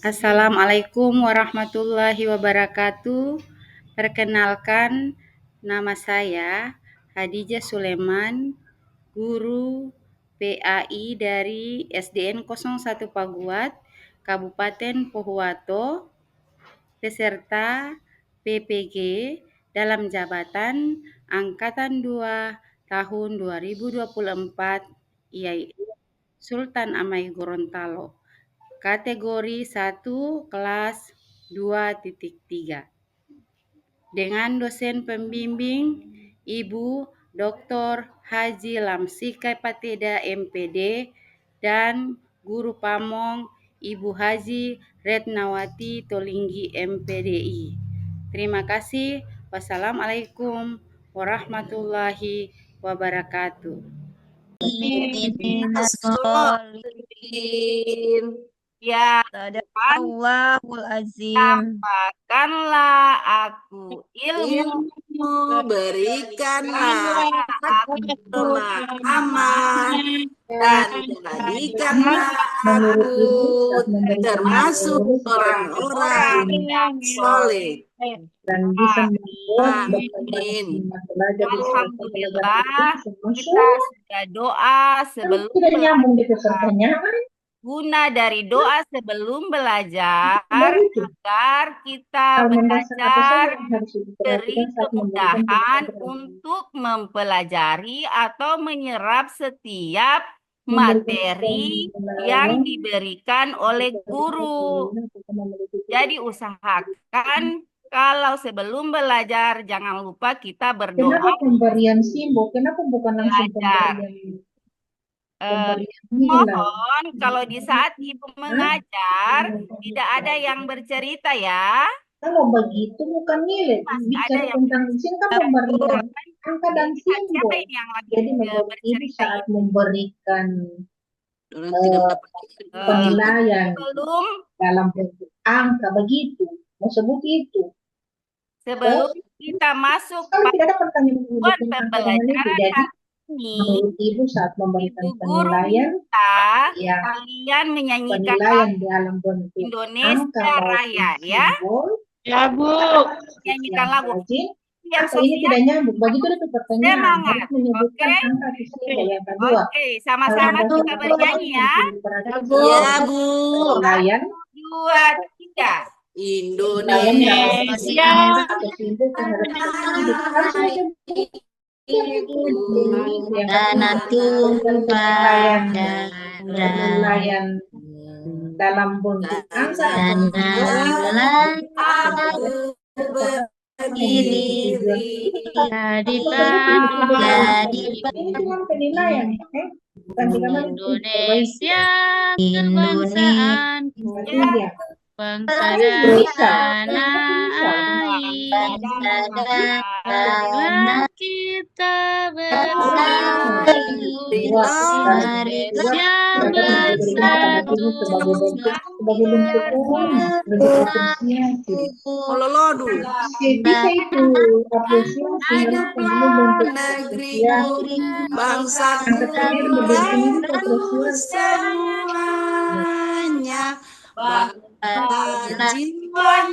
Assalamualaikum warahmatullahi wabarakatuh. Perkenalkan, nama saya Hadijah Suleman, guru PAI dari SDN 01 Paguat, Kabupaten Pohuwato, peserta PPG dalam jabatan Angkatan 2 tahun 2024, yaitu Sultan Amai Gorontalo. Kategori 1 kelas 2.3 dengan dosen pembimbing Ibu Dr. Haji Lamsika Pateda MPD dan guru pamong Ibu Haji Retnawati Tolinggi MPDI. Terima kasih. Wassalamualaikum warahmatullahi wabarakatuh. Ya, Sadaqallahul azim. Tampakkanlah aku ilmu, berikanlah aku pemahaman, dan jadikanlah aku termasuk orang-orang soleh. Amin. Alhamdulillah, kita sudah doa sebelum belajar. Guna dari doa sebelum belajar agar kita belajar beri kemudahan untuk mempelajari atau menyerap setiap materi yang diberikan oleh guru. Jadi usahakan kalau sebelum belajar jangan lupa kita berdoa. Kenapa pemberian simbol? Kenapa bukan langsung Belajar. pemberian? Mohon kalau di saat Ibu mengajar tidak ada yang bercerita ya. Kalau begitu bukan nilai. Bicara tentang di sini kan pemberian angka dan simbol. Jadi menurut Ibu saat memberikan penilaian dalam bentuk angka begitu, mau sebut itu. Sebelum kita masuk tidak ada pertanyaan pembelajaran ini, menurut Ibu saat memberikan Ibu guru penilaian, ya, kalian menyanyikan penilaian dalam bentuk Indonesia Raya ya. Ya Bu. Nyanyikan lagu. Yang ini tidak nyambung. Begitu itu pertanyaan. Harus menyebutkan angka di sini yang kedua. Oke, sama-sama kita bernyanyi ya. Ya Bu. Penilaian 2, 3. Indonesia. Penilaian dalam bentuk angka ini cuma penilaian, Indonesia kebangsaan bangsa dan tanah air, kita bersatu yang bersatu negeri bangsa semuanya jiwa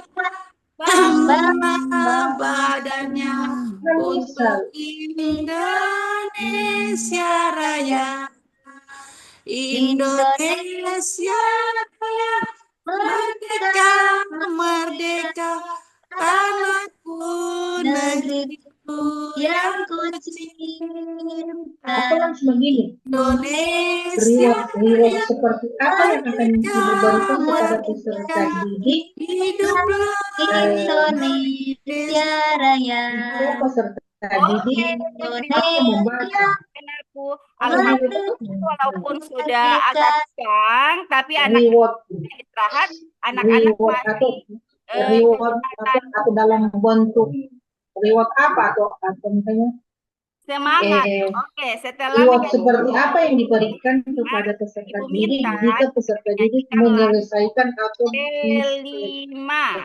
badannya untuk Indonesia Raya. Indonesia Raya, merdeka, merdeka, tanahku, negeriku yang ku cinta. Indonesia Reward seperti apa yang akan diberikan kepada peserta didik? Hiduplah Indonesia Raya. Peserta didik membaca. Walaupun sudah agak siang, tapi anak istirahat, anak-anak reward atau dalam bentuk reward apa atau misalnya semangat. Oke, setelah reward seperti apa yang diberikan kepada peserta didik jika peserta didik menyelesaikan atau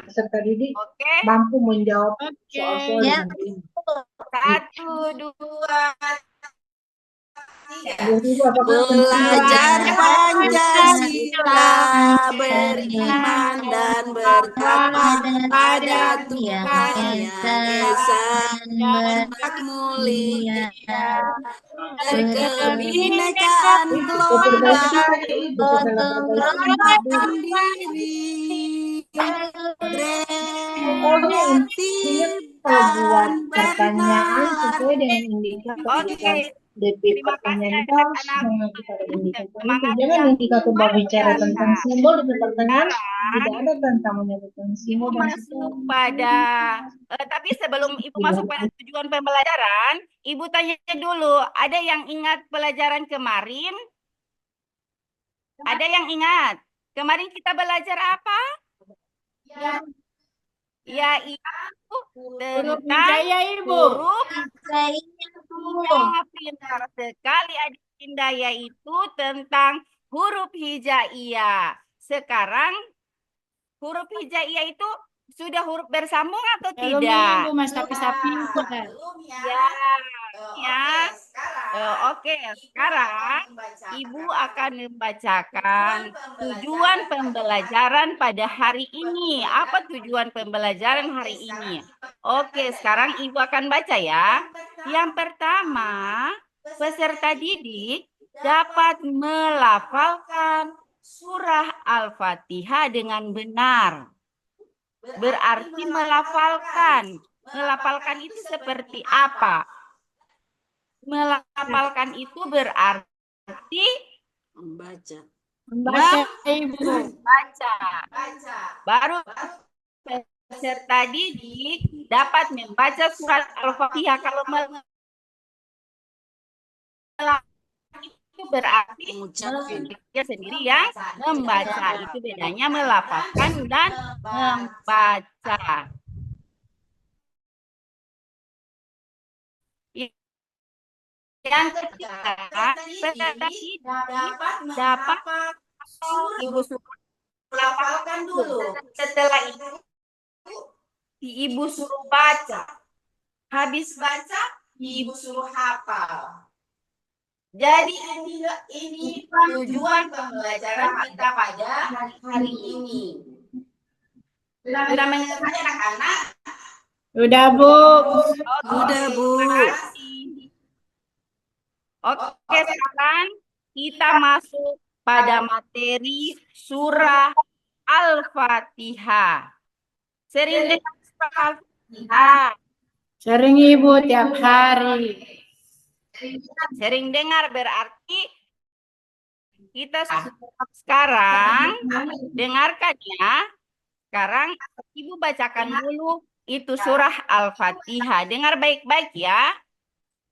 peserta didik mampu menjawab soal-soal yang ini. 1, 2, 3. Belajar Pancasila, beriman dan bertakwa pada Tuhan yang Esa dan mulia. Kebinekaan gelombang diri, kreatif Kalau buat dan pertanyaan benar. sesuai dengan indikator Oke, DP terima kasih pertanyaan anak-anak. yang kita ada indikator itu. Semangat Jangan yang indikator luar berbicara biasa. tentang simbol di pertanyaan Sekarang tidak ada tentang menyebutkan Ibu simbol dan masuk pada, tapi sebelum Ibu masuk pada tujuan pembelajaran, Ibu tanya dulu, ada yang ingat pelajaran kemarin? Ada yang ingat? Kemarin kita belajar apa? Yaitu Huruf tentang hijaya, Ibu. huruf Kayaknya hijaya. Pintar sekali adik Indah, yaitu tentang huruf hijaiyah. Sekarang huruf hijaiyah itu sudah huruf bersambung atau Belum tidak? ini, Ibu, Mas sapi-sapi. Ya, ya. Oke, sekarang Ibu akan membacakan tujuan pembelajaran pada hari ini. Apa tujuan pembelajaran hari ini? Oke, sekarang Ibu akan baca ya. Yang pertama, peserta didik dapat melafalkan surah Al-Fatihah dengan benar. Berarti melafalkan. Melafalkan itu seperti apa? Melafalkan itu berarti Membaca. Membaca, Ibu. baca. Baru peserta didik dapat membaca surat Al-Fatihah. Kalau melafalkan itu berarti dia sendiri yang membaca. Itu bedanya melafalkan dan membaca. Yang ketiga, peserta didik dapat Ibu suruh melafalkan dulu. Setelah itu Ibu suruh baca. Habis baca, Ibu suruh hafal. Jadi ini tujuan pembelajaran kita pada hari ini. Sudah mengerti anak-anak? Udah, Bu. Udah, Bu. Terima kasih. Oke, sekarang kita masuk pada materi surah Al-Fatihah. Sering dengar surah Al-Fatihah? Sering, Ibu, tiap hari. Sering dengar berarti kita sekarang dengarkan ya. Sekarang Ibu bacakan dulu itu surah Al-Fatihah. Dengar baik-baik ya.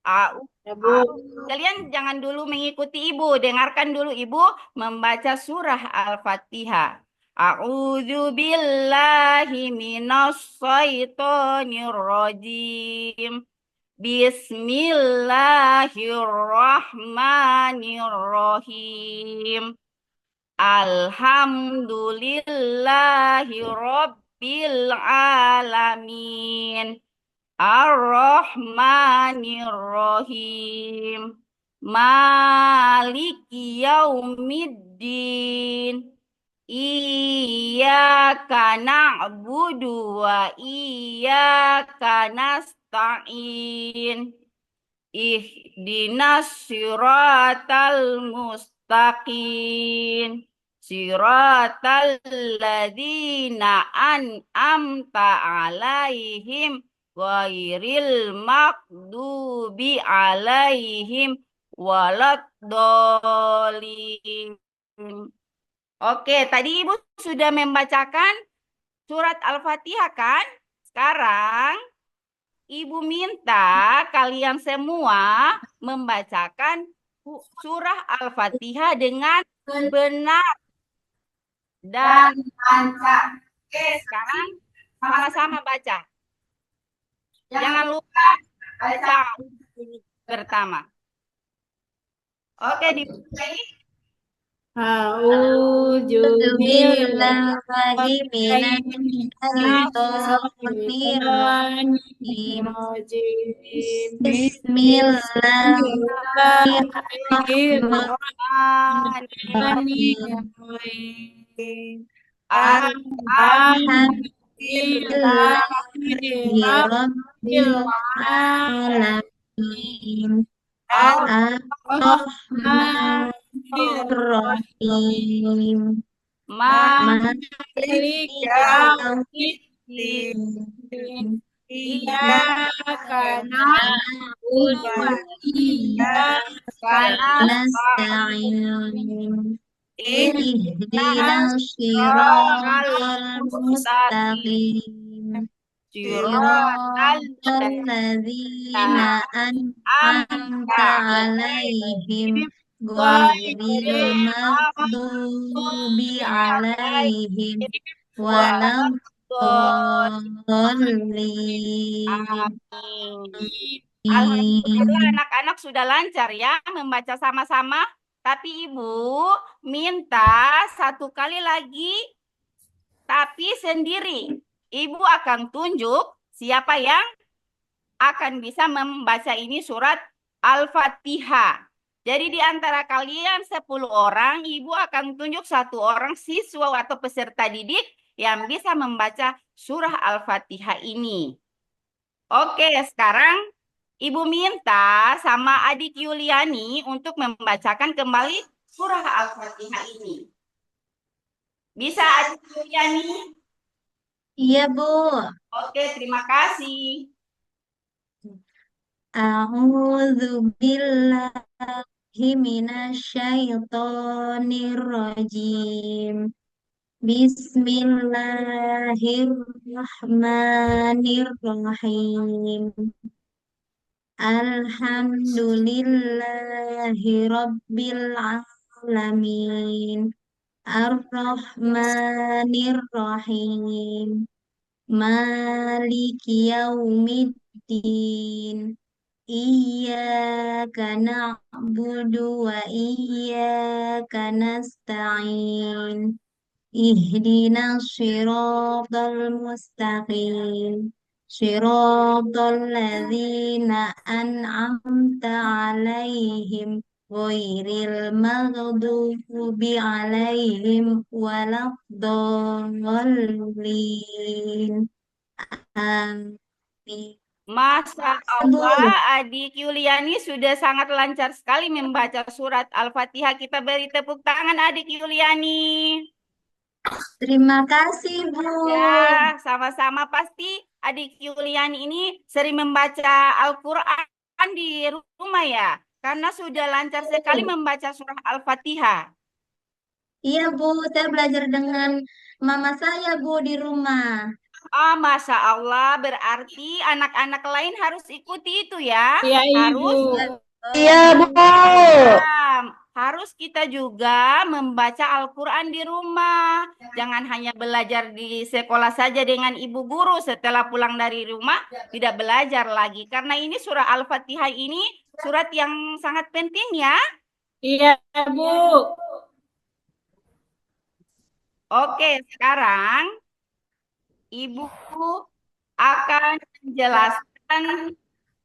Ya, Bu. Kalian jangan dulu mengikuti Ibu, dengarkan dulu Ibu membaca surah Al-Fatihah. A'udzu billahi minasyaitonir rajim. Bismillahirrahmanirrahim. Alhamdulillahi rabbil alamin. Ar-Rahmanir-Rahim. Maliki yaumiddin. Iyyaka na'budu wa iyyaka nasta'in. Ihdinas siratal mustaqim. Siratal ladzina an'amta alaihim ghairil maghdubi alaihim waladdallin. Oke, tadi Ibu sudah membacakan surat Al-Fatihah kan? Sekarang Ibu minta kalian semua membacakan surah Al-Fatihah dengan benar dan lancar. Oke, sekarang sama-sama baca. Jangan lupa baca pertama. Oke, dimulai. A'udzu billahi Bismillahirrahmanirrahim. Alhamdulillahi Rabbil Alamin. Alamin. Ar-Rahmanir-Rahim. Malik Maliki yaumiddin. yaumiddin. Iyyaka na'budu wa iyyaka Nasta'in. Ihdinas Ihdinas siratal siratal mustaqim. mustaqim. Siratal Siratal ladzina an'amta alaihim ghairil maghdubi alaihim waladdallin. Alhamdulillah anak-anak sudah lancar ya membaca sama-sama. Tapi Ibu minta satu kali lagi tapi sendiri. Ibu akan tunjuk siapa yang akan bisa membaca ini surat Al-Fatihah. Jadi di antara kalian 10 orang, Ibu akan tunjuk satu orang siswa atau peserta didik yang bisa membaca surah Al-Fatihah ini. Oke, sekarang Ibu minta sama adik Yuliani untuk membacakan kembali surah Al-Fatihah ini. Bisa adik Yuliani? Iya, Bu. Oke, terima kasih. A'udzu billahi minasyaitonir rajim. Bismillahirrahmanirrahim. Alhamdulillahi rabbil alamin. Ar-Rahmanir-Rahim. Maliki yaumiddin. Iyyaka na'budu wa iyyaka nasta'in. Ihdinas siratal mustaqim. Siratal ladzina an'amta alaihim ghairil maghdubi alaihim waladdallin. Amin. Masya Allah, adik Yuliani sudah sangat lancar sekali membaca surat Al-Fatihah. Kita beri tepuk tangan adik Yuliani. Terima kasih, Bu. Ya, sama-sama. Pasti adik Yuliani ini sering membaca Al-Quran di rumah ya. Karena sudah lancar sekali membaca surah Al-Fatihah. Iya, Bu. Saya belajar dengan mama saya, Bu, di rumah. Ah, Masya Allah, berarti anak-anak lain harus ikuti itu ya. Iya, Harus. Ibu. Iya, Bu. Harus kita juga membaca Al-Quran di rumah. Jangan hanya belajar di sekolah saja dengan ibu guru. Setelah pulang dari rumah, tidak belajar lagi. Karena ini surah Al-Fatihah ini surat yang sangat penting ya. Iya, Bu. Oke, sekarang Ibu akan menjelaskan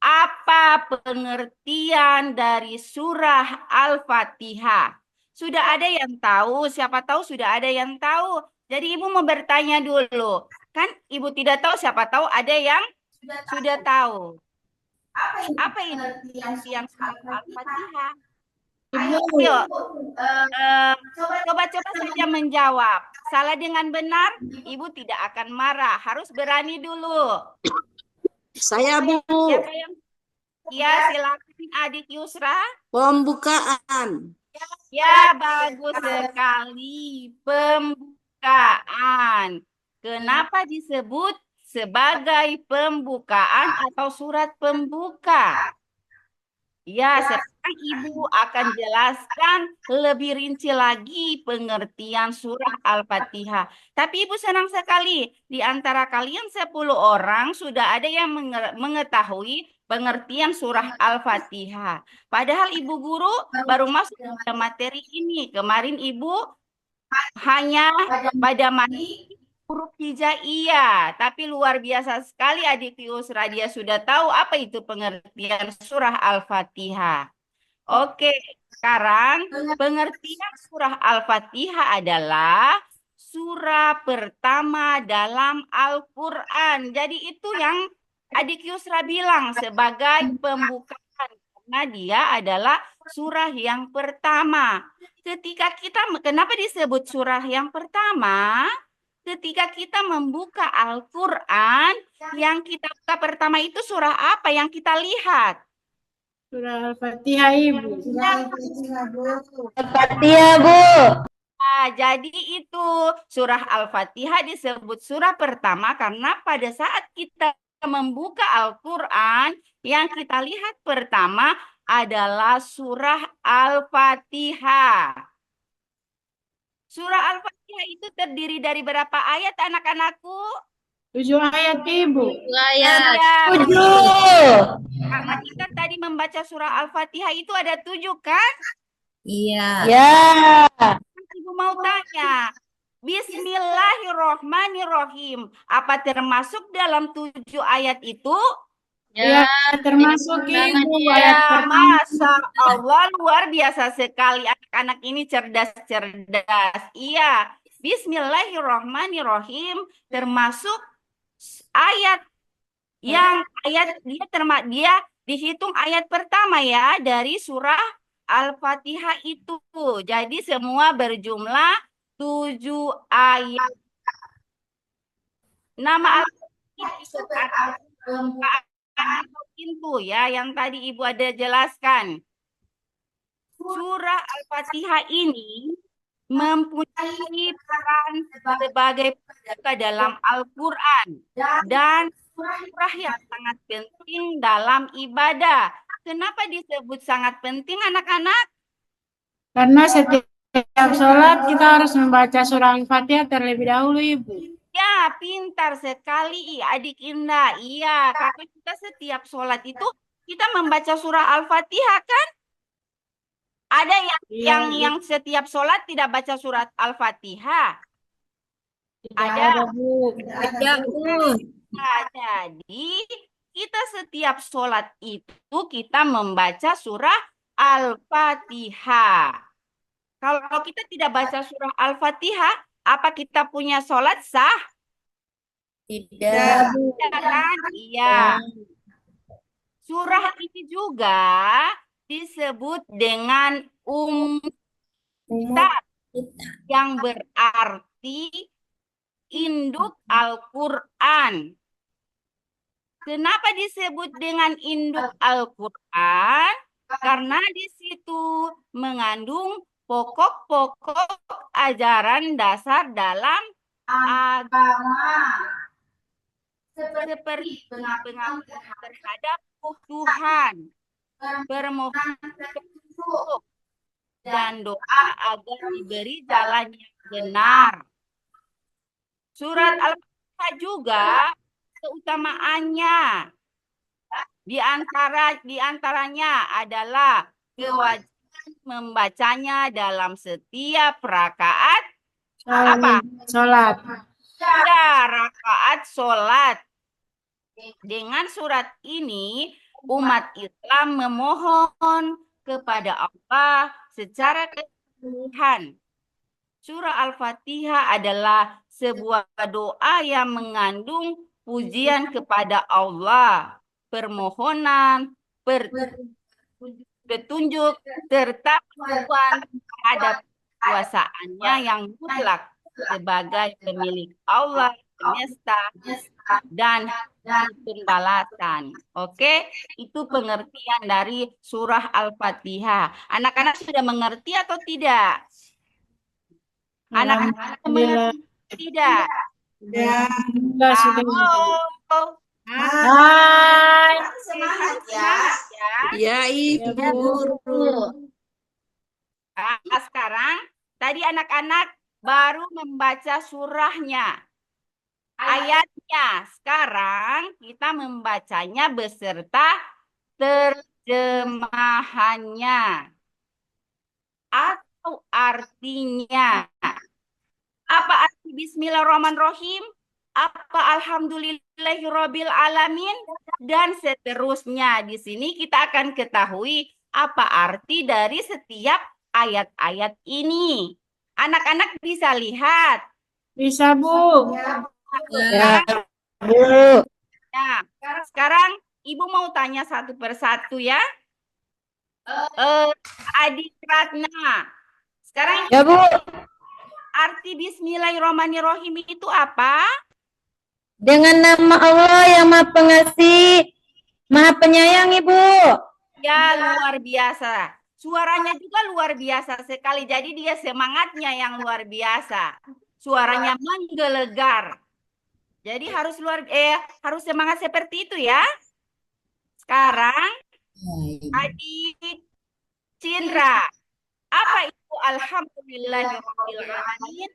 apa pengertian dari surah Al-Fatihah. Sudah ada yang tahu? Siapa tahu sudah ada yang tahu. Jadi Ibu mau bertanya dulu. Kan Ibu tidak tahu, siapa tahu ada yang sudah tahu. Apa ini pengertian surah Al-Fatihah? Ayo, coba-coba saja menjawab. Salah dengan benar, Ibu tidak akan marah. Harus berani dulu. Saya, Bu. Siapa yang... Ya, silakan adik Yusra. Pembukaan. Ya, bagus sekali. Pembukaan. Kenapa disebut sebagai pembukaan atau surat pembuka? Ya, sekarang Ibu akan jelaskan lebih rinci lagi pengertian surah Al-Fatihah. Tapi Ibu senang sekali, di antara kalian 10 orang sudah ada yang mengetahui pengertian surah Al-Fatihah. Padahal Ibu guru baru masuk ke materi ini. Kemarin Ibu hanya pada materi huruf hijaiyah, tapi luar biasa sekali adik Yusra, dia sudah tahu apa itu pengertian surah Al-Fatihah. Oke, sekarang pengertian surah Al-Fatihah adalah surah pertama dalam Al-Quran. Jadi itu yang Adik Yusra bilang sebagai pembukaan. Karena dia adalah surah yang pertama. Kenapa disebut surah yang pertama? Ketika kita membuka Al-Quran, yang kita buka pertama itu surah apa yang kita lihat? Surah Al-Fatihah, Ibu. Al-Fatihah, Bu. Nah, jadi itu surah Al-Fatihah disebut surah pertama karena pada saat kita membuka Al-Quran, yang kita lihat pertama adalah surah Al-Fatihah. Surah Al-Fatihah itu terdiri dari berapa ayat anak-anakku? 7 ayat, Ibu. Ya, 7. karena kita tadi membaca surah Al-Fatihah itu ada 7 kan? Iya. Ibu mau tanya, Bismillahirrohmanirrohim, apa termasuk dalam 7 ayat itu? Ya, termasuk Ibu ayat Ya, pertama. Masya Allah, luar biasa sekali. Anak-anak ini cerdas-cerdas. Iya, Bismillahirrohmanirrohim termasuk ayat dia dihitung ayat pertama ya dari surah Al-Fatihah itu. Jadi semua berjumlah 7 ayat. Nama Al-Fatihah itu adalah pembukaan atau pintu ya yang tadi Ibu ada jelaskan. Surah Al-Fatihah ini mempunyai peran sebagai pembuka dalam Al-Quran dan surah yang sangat penting dalam ibadah. Kenapa disebut sangat penting anak-anak? Karena setiap sholat kita harus membaca surah Al-Fatihah terlebih dahulu, Ibu. Ya, pintar sekali adik Indah. Iya, karena kita setiap sholat itu kita membaca surah Al-Fatihah kan? Ada yang setiap sholat tidak baca surat Al-Fatihah. Ada. Bu. Nah, jadi kita setiap sholat itu kita membaca surah Al-Fatihah. Kalau kita tidak baca surah Al-Fatihah, apa kita punya sholat sah? Tidak. Tidak kan? Iya. Surah ini juga disebut dengan Kitab yang berarti induk Al-Quran. Kenapa disebut dengan induk Al-Quran? Karena di situ mengandung pokok-pokok ajaran dasar dalam agama. Seperti pengakuan terhadap Tuhan, permohonan petunjuk, dan doa agar diberi jalan yang benar. Surat Al-Fatihah juga keutamaannya di antaranya adalah kewajiban membacanya dalam setiap rakaat Sholat. rakaat sholat. Dengan surat ini umat Islam memohon kepada Allah secara keseluruhan. Surah Al-Fatihah adalah sebuah doa yang mengandung pujian kepada Allah, permohonan, petunjuk, serta pengakuan terhadap kekuasaannya yang mutlak sebagai pemilik Allah, semesta, dan pembalasan. Oke, itu pengertian dari surah Al-Fatihah. Anak-anak sudah mengerti atau tidak? Anak-anak mengerti tidak? Alhamdulillah sudah. Halo. Hai. Semangat ya. Ya, Ibu. Nah, sekarang tadi anak-anak baru membaca surahnya. Ayatnya. Sekarang kita membacanya beserta terjemahannya atau artinya. Apa arti Bismillahirrahmanirrahim? Apa Alhamdulillahirabbil alamin? Dan seterusnya. Di sini kita akan ketahui apa arti dari setiap ayat-ayat ini. Anak-anak bisa lihat Bisa, Bu. Ya, Sekarang, Bu. ya, sekarang Ibu mau tanya satu persatu ya. Adik Ratna, sekarang Ya, Bu. arti Bismillahirrahmanirrahim itu apa? Dengan nama Allah yang Maha Pengasih, Maha Penyayang, Ibu. Ya, luar biasa. Suaranya juga luar biasa sekali. Jadi dia semangatnya yang luar biasa. Suaranya menggelegar. Jadi harus semangat seperti itu ya. Sekarang adik Cindra. Apa itu Alhamdulillahirrahmanirrahim?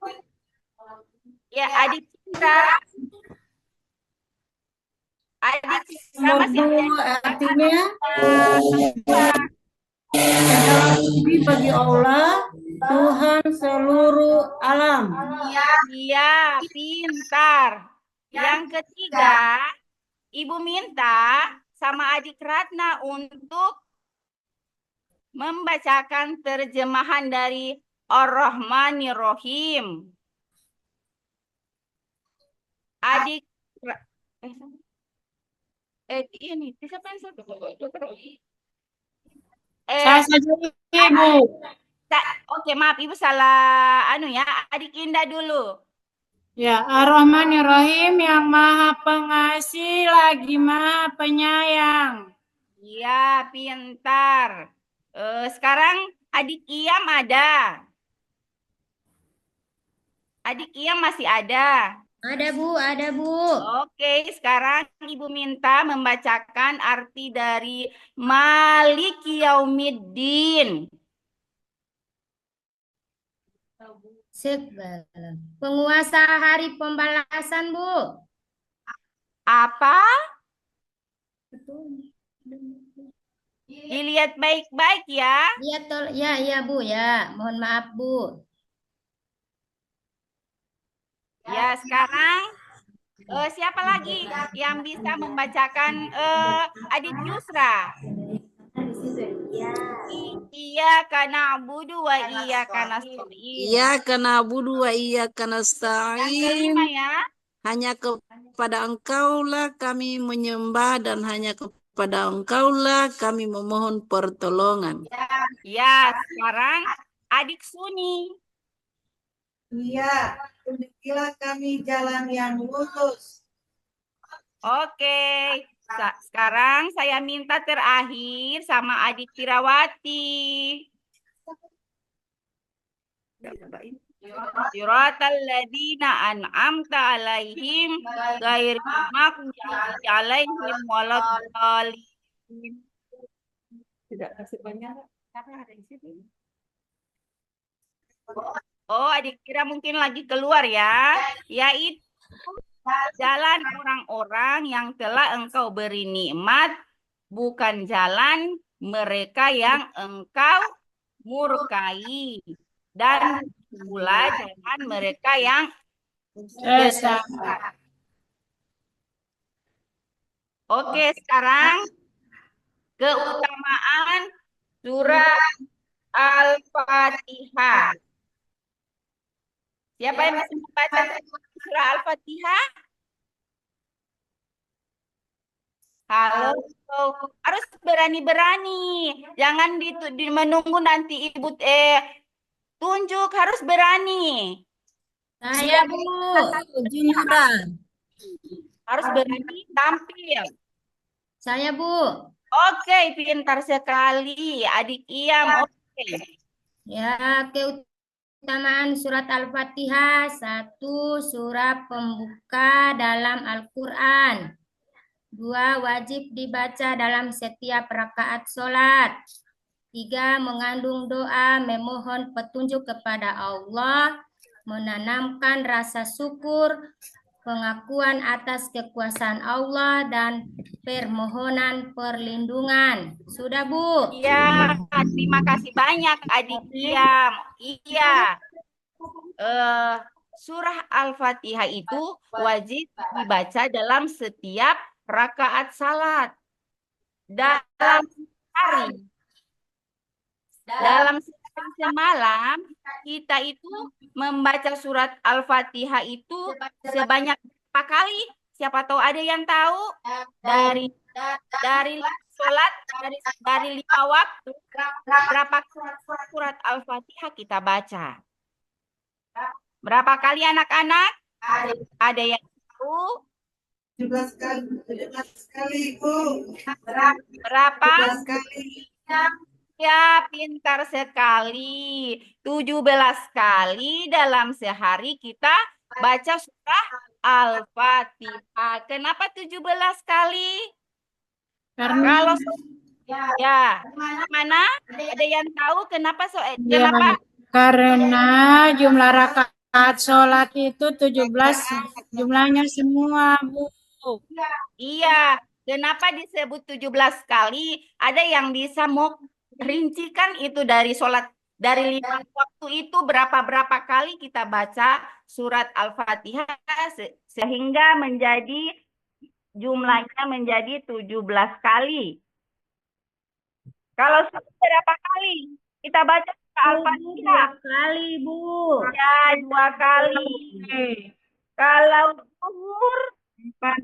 Ya, adik Cindra. Adik Cindra Nomor masih ada. 2 artinya puji bagi Allah, Tuhan seluruh alam. Iya, pintar. Yang ketiga, Ibu minta sama adik Ratna untuk membacakan terjemahan dari Ar-Rahmanir-Rahim. Adik ini siapa yang satu? Saya saja, Ibu. Oke, maaf Ibu salah ya. Adik Indah dulu. Ya, Ar-Rahmanir-Rahim yang Maha Pengasih lagi Maha Penyayang. Iya, pintar. Sekarang adik Iyam ada. Adik Iyam masih ada. Ada, Bu, ada, Bu. Oke, sekarang Ibu minta membacakan arti dari Maliki Yaumiddin. Penguasa hari pembalasan, Bu. Apa? Dilihat baik-baik ya. Lihat, ya, Bu, ya. Mohon maaf, Bu. Ya, sekarang siapa lagi yang bisa membacakan adik Yusra? Iyyaka na'budu wa iyyaka nasta'in. Iyyaka na'budu wa iyyaka Yang nasta'in. kelima ya. Hanya kepada Engkaulah kami menyembah dan hanya kepada Engkaulah kami memohon pertolongan. Ya, sekarang adik Suni. Iya, tunjukilah kami jalan yang lurus. Oke. Sekarang saya minta terakhir sama adik Tirawati. Siratal ladzina an'amta alaihim ghairil maghdubi alaihim waladdallin. Tidak kasih banyak. Ada di sini. Oh, adik Kira mungkin lagi keluar ya. Yaitu jalan orang-orang yang telah engkau beri nikmat, bukan jalan mereka yang engkau murkai. Dan pula jalan mereka yang sesat. Oke, sekarang keutamaan surat Al-Fatihah. Siapa yang bisa membaca surah Al-Fatihah? Halo, harus berani-berani. Jangan menunggu nanti Ibu tunjuk, harus berani. Saya, Bu. Junjuran. Harus berani tampil. Saya, Bu. Oke, pintar sekali. Adik Iyam, oke. Ya, keutamaan surat Al-Fatihah. 1. Surah pembuka dalam Al-Quran. 2. Wajib dibaca dalam setiap rakaat sholat. 3. Mengandung doa memohon petunjuk kepada Allah, menanamkan rasa syukur, pengakuan atas kekuasaan Allah, dan permohonan perlindungan. Sudah, Bu? Iya, terima kasih banyak Adik Iyam. Iya. Surah Al-Fatihah itu wajib dibaca dalam setiap rakaat salat. Dalam hari. Dalam semalam kita itu membaca surat Al-Fatihah itu sebanyak berapa kali? Siapa tahu ada yang tahu? Dari sholat dari 5 waktu berapa surat Al-Fatihah kita baca? Berapa kali anak-anak? Ada yang tahu? 17 kali, 17 kali, Ibu. Berapa? 17 kali. Ya, pintar sekali. 17 kali dalam sehari kita baca surah Al-Fatihah. Kenapa 17 kali? Karena Kalau ya, mana? Ada yang tahu kenapa ya, kenapa? karena jumlah rakaat sholat itu 17 jumlahnya semua, Bu. Iya, kenapa disebut 17 kali? Ada yang bisa mau rincikan itu dari sholat dari 5 waktu itu berapa kali kita baca surat Al-Fatihah sehingga menjadi jumlahnya menjadi 17 kali. Kalau berapa kali kita baca surah Al-Fatihah? 2 kali, Bu. Ya, 2 kali. Kalau zuhur 4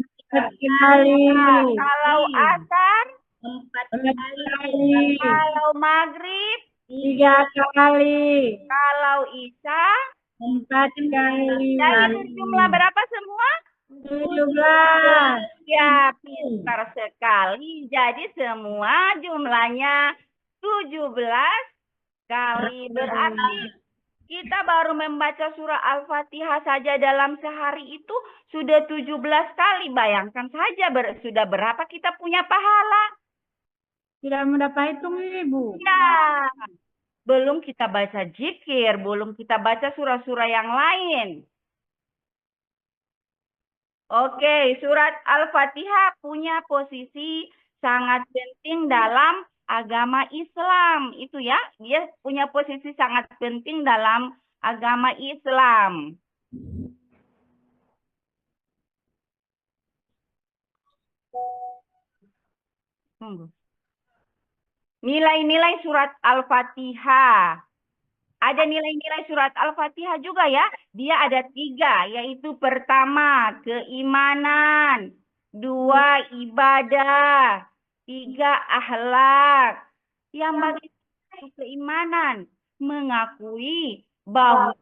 kali. kalau asar 4 kali. kalau maghrib 3 kali. kalau isya 4 kali. jadi jumlah berapa semua? 17. Ya, pintar sekali. Jadi semua jumlahnya 17 kali. Berarti kita baru membaca surah Al-Fatihah saja dalam sehari itu sudah 17 kali. Bayangkan saja sudah berapa kita punya pahala. Tidak mendapat hitung, Ibu. Ya, belum kita baca zikir, belum kita baca surah-surah yang lain. Oke, surat Al-Fatihah punya posisi sangat penting dalam agama Islam. Itu ya, dia punya posisi sangat penting dalam agama Islam. Tunggu. Nilai-nilai surat Al-Fatihah. Ada nilai-nilai surat Al-Fatihah juga ya. Dia ada 3, yaitu pertama, keimanan. 2, ibadah. 3, akhlak. Yang bagi keimanan, mengakui bahwa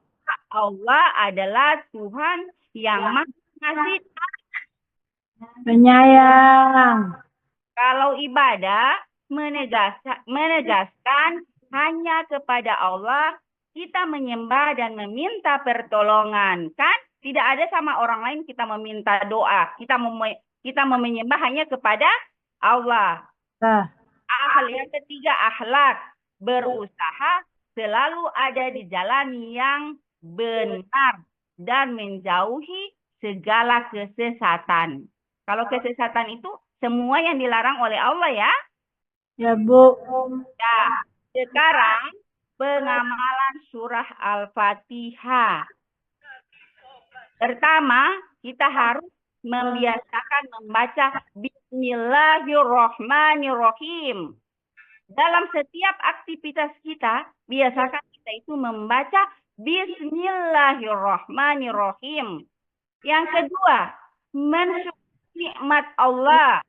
Allah adalah Tuhan yang Maha Pengasih, Penyayang. Kalau ibadah menegaskan hanya kepada Allah kita menyembah dan meminta pertolongan, kan? Tidak ada sama orang lain kita meminta doa. Kita mau menyembah hanya kepada Allah. Yang ketiga, akhlak. Berusaha selalu ada di jalan yang benar dan menjauhi segala kesesatan. Kalau kesesatan itu semua yang dilarang oleh Allah ya. Ya, Bu. Ya, sekarang pengamalan surah Al-Fatihah. Pertama, kita harus membiasakan membaca Bismillahirrohmanirrohim. Dalam setiap aktivitas kita, biasakan kita itu membaca Bismillahirrohmanirrohim. Yang kedua, mensyukuri nikmat Allah,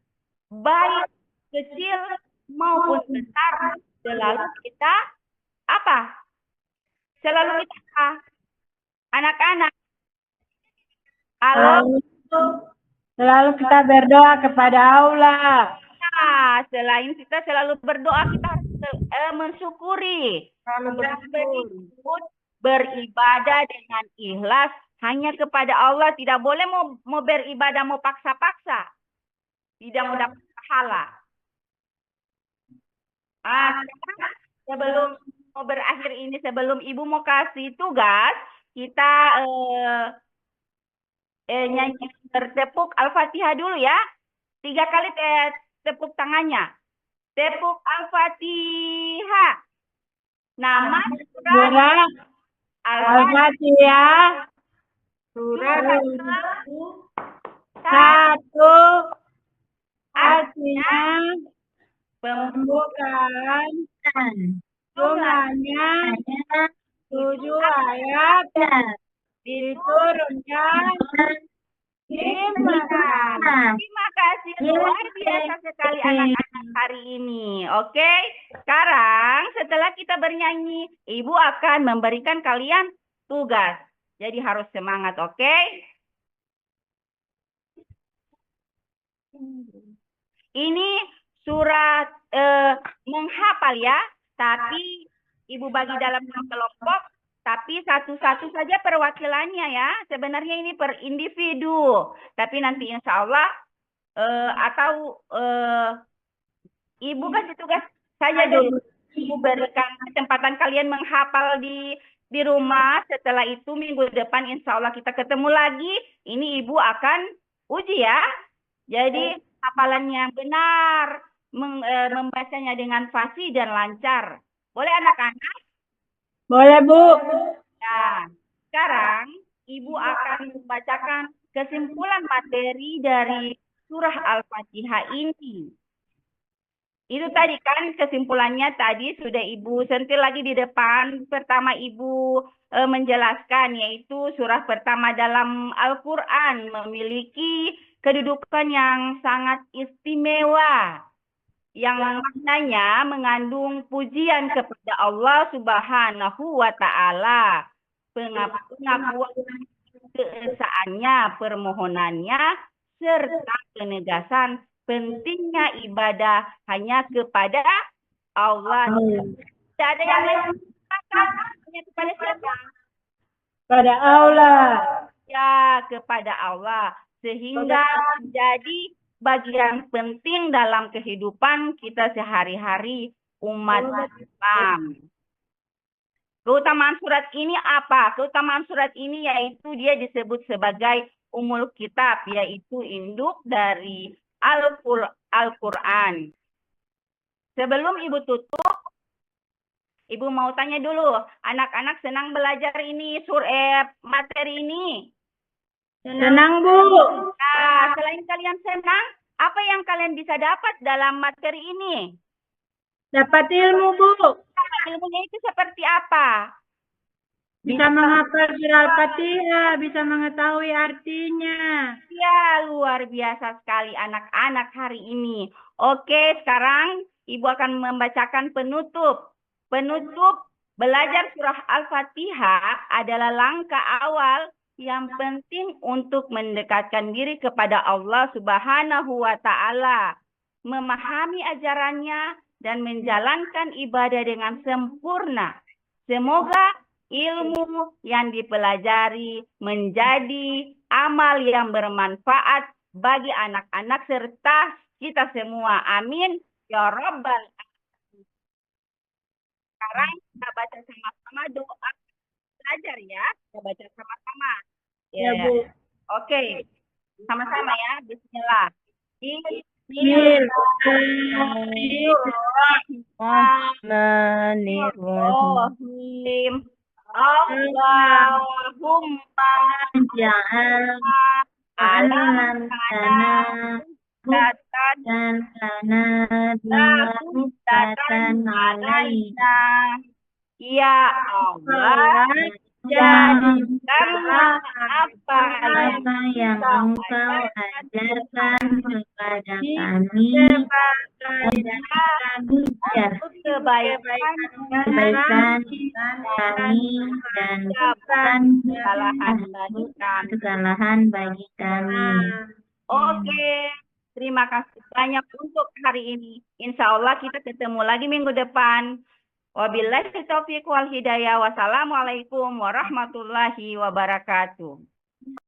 baik kecil maupun besar, selalu kita apa? Selalu kita anak-anak. Halo? Selalu kita berdoa kepada Allah. Nah, selain kita selalu berdoa, kita harus mensyukuri. Beribadah dengan ikhlas hanya kepada Allah. Tidak boleh mau beribadah, mau paksa-paksa. Tidak mendapat pahala. Sebelum mau berakhir ini, sebelum Ibu mau kasih tugas, kita nyanyi bertepuk Al-Fatihah dulu ya. 3 kali tepuk tangannya. Tepuk Al-Fatihah. Nama surah Al-Fatihah. Surah 1. Artinya pembukaan. Jumlahnya 7 ayat diturunkan 5 kali. Terima kasih, luar biasa sekali anak-anak hari ini. Oke, sekarang setelah kita bernyanyi, Ibu akan memberikan kalian tugas. Jadi harus semangat, oke? Ini surat menghafal ya, tapi Ibu bagi dalam 6 kelompok, tapi satu-satu saja perwakilannya ya. Sebenarnya ini per individu, tapi nanti insya Allah atau Ibu kasih tugas saja dulu. Ibu berikan kesempatan kalian menghafal di rumah. Setelah itu minggu depan insya Allah kita ketemu lagi. Ini Ibu akan uji ya. Jadi hafalan yang benar, membacanya dengan fasih dan lancar. Boleh anak-anak? Boleh, Bu. Nah, sekarang Ibu akan membacakan kesimpulan materi dari surah Al-Fatihah ini. Itu tadi kan kesimpulannya tadi sudah Ibu sentil lagi di depan. Pertama Ibu menjelaskan yaitu surah pertama dalam Al-Quran memiliki kedudukan yang sangat istimewa. Yang maknanya mengandung pujian kepada Allah Subhanahu wa Ta'ala. Pengakuan keesaannya, permohonannya, serta penegasan pentingnya ibadah hanya kepada Allah. Tidak ada yang lain. Hanya kepada siapa? Pada Allah. Ya, kepada Allah. Sehingga menjadi bagian penting dalam kehidupan kita sehari-hari umat Islam. Keutamaan surat ini apa? Keutamaan surat ini yaitu dia disebut sebagai Ummul Kitab, yaitu induk dari Al-Quran. Sebelum Ibu tutup, Ibu mau tanya dulu, anak-anak senang belajar ini, materi ini? Senang, Bu. Nah, selain kalian senang, apa yang kalian bisa dapat dalam materi ini? Dapat ilmu, Bu. Ilmunya itu seperti apa? Bisa menghafal surah Al-Fatihah, bisa mengetahui artinya. Ya, luar biasa sekali anak-anak hari ini. Oke, sekarang Ibu akan membacakan penutup. Penutup belajar surah Al-Fatihah adalah langkah awal yang penting untuk mendekatkan diri kepada Allah Subhanahu wa Ta'ala, memahami ajarannya, dan menjalankan ibadah dengan sempurna. Semoga ilmu yang dipelajari menjadi amal yang bermanfaat bagi anak-anak serta kita semua. Amin. Ya Rabbal Alamin. Sekarang kita baca sama-sama doa belajar ya. Kita baca sama-sama. Ya, Bu. Oke. Sama-sama ya. Bismillah. Bismillahirrahmanirrahim. Allahumma Ja'al alam dan lana hujatan alaina. Ya Allah, jadikanlah apa yang Engkau ajarkan kepada kami untuk kebaikan kami dan bukan kesalahan bagi kami. Oke, terima kasih banyak untuk hari ini. Insya Allah kita ketemu lagi minggu depan. Wabillahi taufiq wal hidayah. Wassalamualaikum warahmatullahi wabarakatuh.